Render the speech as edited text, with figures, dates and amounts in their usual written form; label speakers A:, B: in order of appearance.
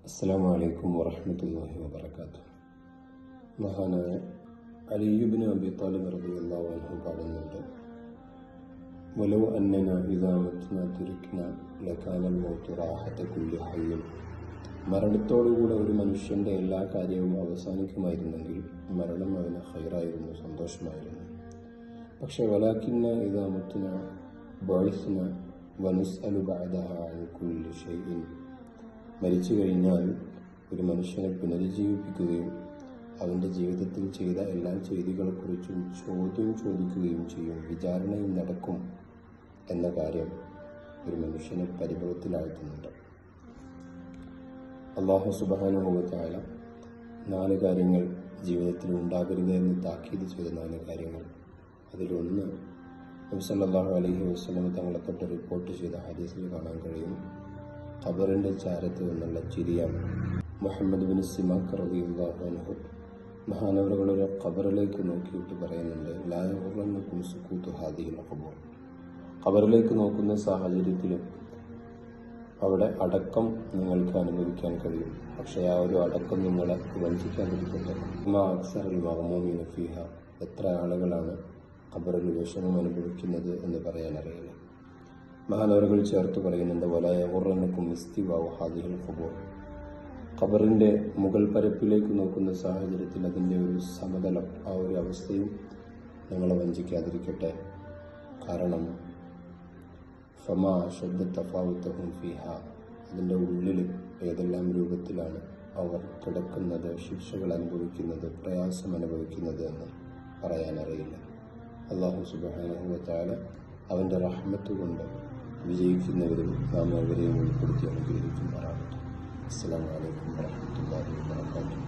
A: അസ്സലാമു അലൈക്കും വറഹ്മത്തുള്ളാഹി വബറകാതുഹു. മഹാനായ അലി ഇബ്നു അബി ത്വാലിബ് റളിയല്ലാഹു അൻഹു പാടുന്നുണ്ട്, വലൗ അന്നനാ ഇദാ മത്നാ തുരിക്നാ ലകാനൽ മൗതു റാഹത കുല്ലി ഹയ്യിൻ. മരണത്തോടുകൂടെ ഒരു മനുഷ്യൻ്റെ എല്ലാ കാര്യവും അവസാനിക്കുമായിരുന്നെങ്കിൽ മരണം അവന് ഖൈറായിരുന്നു, സന്തോഷമായിരുന്നു. പക്ഷെ വലാകിന്ന ഇദാ മത്നാ ബഅസ്നാ വനുസ്അലു ബഅദഹാ അൻ കുല്ലി ഷൈഇൻ. മരിച്ചു കഴിഞ്ഞാൽ ഒരു മനുഷ്യനെ പുനരുജ്ജീവിപ്പിക്കുകയും അവൻ്റെ ജീവിതത്തിൽ ചെയ്ത എല്ലാ ചെയ്തികളെക്കുറിച്ചും ചോദ്യം ചോദിക്കുകയും ചെയ്യും, വിചാരണയും നടക്കും എന്ന കാര്യം ഒരു മനുഷ്യനെ പരിഭവത്തിലാഴ്ത്തുന്നുണ്ട്. അല്ലാഹു സുബ്ഹാനഹു വ തആല 4 കാര്യങ്ങൾ ജീവിതത്തിൽ ഉണ്ടാകരുത് എന്ന് താക്കീത് ചെയ്ത 4 കാര്യങ്ങൾ. അതിലൊന്ന് നബി സല്ലല്ലാഹു അലൈഹി വസല്ലം തങ്ങളെ തൊട്ട് റിപ്പോർട്ട് ചെയ്ത ഹദീസിൽ കാണാൻ കഴിയും. ഖബറിൻ്റെ ചാരത്ത് നിന്നുള്ള ചിരിയാണ്. മുഹമ്മദ് ബിൻ സിമാക്ക് റളിയല്ലാഹു അൻഹു മഹാനവറുകളുടെ ഖബറിലേക്ക് നോക്കിയിട്ട് പറയുന്നുണ്ട്, ലാ യഗ്റന്നകും സുകൂതു ഹാദിഹിൽ ഖബർ. ഖബറിലേക്ക് നോക്കുന്ന സാഹചര്യത്തിലും അവിടെ അടക്കം നിങ്ങൾക്ക് അനുഭവിക്കാൻ കഴിയും, പക്ഷേ ആ ഒരു അടക്കം നിങ്ങളെ വഞ്ചിക്കാതിരിക്കട്ടെ. മാ അക്സറുൽ മഗ്മൂമീന ഫീഹ. എത്ര ആളുകളാണ് ഖബറിൽ വിഷമം അനുഭവിക്കുന്നത് എന്ന് പറയാനറിയില്ല. മഹാനവറുകൾ ചേർത്ത് പറയുന്നുണ്ട്, വലാ യഗ്റന്നകും ഇസ്തിവാഉ ഹാദിഹിൽ ഖബർ. ഖബറിൻ്റെ മുകൾ പരപ്പിലേക്ക് നോക്കുന്ന സാഹചര്യത്തിൽ അതിൻ്റെ ഒരു സമതലം, ആ ഒരു അവസ്ഥയും നിങ്ങളെ വഞ്ചിക്കാതിരിക്കട്ടെ. കാരണം ഫമാ അശദ്ദ തഫാവുതഹും ഫീഹ. അതിൻ്റെ ഉള്ളിൽ ഏതെല്ലാം രൂപത്തിലാണ് അവർ കിടക്കുന്നത്, ശിക്ഷകൾ അനുഭവിക്കുന്നത്, പ്രയാസം അനുഭവിക്കുന്നത് എന്ന് പറയാനറിയില്ല. അല്ലാഹു സുബ്ഹാനഹു വ തആല അവൻ്റെ റഹ്മത്ത് കൊണ്ട് വിജയിക്കുന്നവരും നാം ഏവരെയും ഉൾപ്പെടുത്തി അനുഗ്രഹിക്കുമാറാകട്ടെ. അസ്സലാമു അലൈക്കും വറഹ്മത്തുള്ളാഹി വബറകാതുഹു.